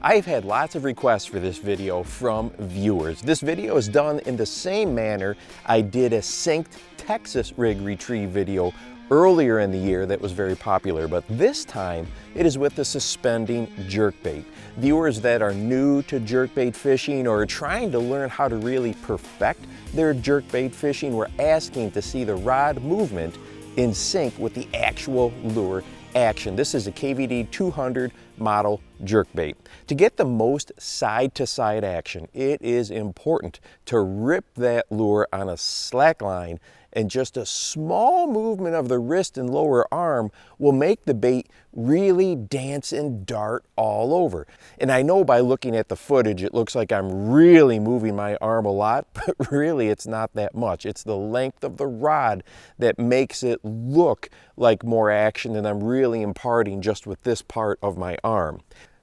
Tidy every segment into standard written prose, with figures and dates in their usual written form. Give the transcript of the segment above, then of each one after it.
I've had lots of requests for this video from viewers. This video is done in the same manner I did a synced Texas rig retrieve video earlier in the year that was very popular, but this time it is with the suspending jerkbait. Viewers that are new to jerkbait fishing or are trying to learn how to really perfect their jerkbait fishing were asking to see the rod movement in sync with the actual lure action. This is a KVD 200 model jerkbait. To get the most side-to-side action, it is important to rip that lure on a slack line, and just a small movement of the wrist and lower arm will make the bait really dance and dart all over. And I know by looking at the footage it looks like I'm really moving my arm a lot, but really it's not that much. It's the length of the rod that makes it look like more action than I'm really imparting just with this part of my arm.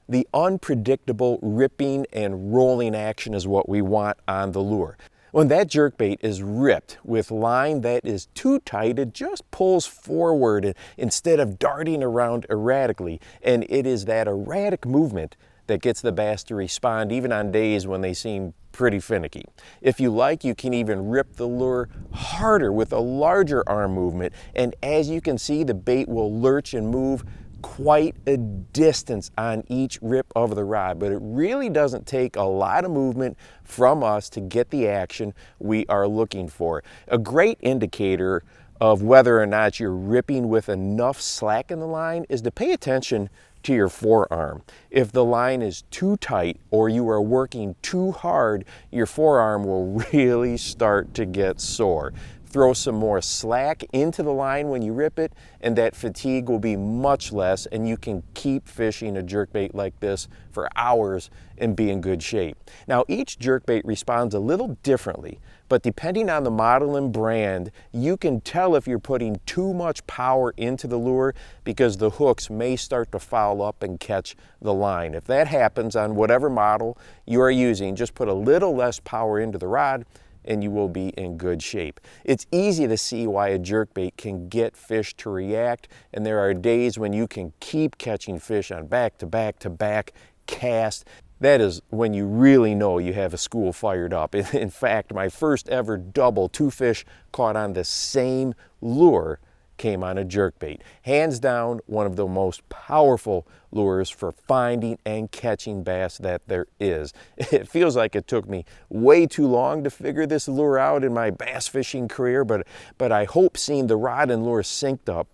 The unpredictable ripping and rolling action is what we want on the lure. When that jerkbait is ripped with line that is too tight, it just pulls forward instead of darting around erratically. And it is that erratic movement that gets the bass to respond even on days when they seem pretty finicky. If you like, you can even rip the lure harder with a larger arm movement. And as you can see, the bait will lurch and move quite a distance on each rip of the rod, but it really doesn't take a lot of movement from us to get the action we are looking for. A great indicator of whether or not you're ripping with enough slack in the line is to pay attention to your forearm. If the line is too tight or you are working too hard, your forearm will really start to get sore. Throw some more slack into the line when you rip it, and that fatigue will be much less, and you can keep fishing a jerkbait like this for hours and be in good shape. Now, each jerkbait responds a little differently, but depending on the model and brand, you can tell if you're putting too much power into the lure because the hooks may start to foul up and catch the line. If that happens on whatever model you are using, just put a little less power into the rod and you will be in good shape. It's easy to see why a jerkbait can get fish to react, and there are days when you can keep catching fish on back-to-back-to-back cast. That is when you really know you have a school fired up. In fact, my first ever double, 2 fish caught on the same lure came on a jerkbait. Hands down, one of the most powerful lures for finding and catching bass that there is. It feels like it took me way too long to figure this lure out in my bass fishing career, but I hope seeing the rod and lure synced up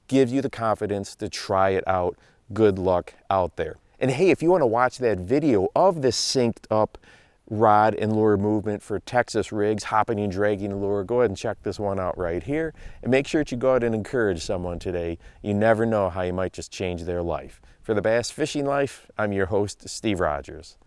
gives you the confidence to try it out. Good luck out there. And hey, if you want to watch that video of this synced up rod and lure movement for Texas rigs, hopping and dragging the lure, go ahead and check this one out right here. And make sure that you go out and encourage someone today. You never know how you might just change their life. For the Bass Fishing Life, I'm your host, Steve Rogers.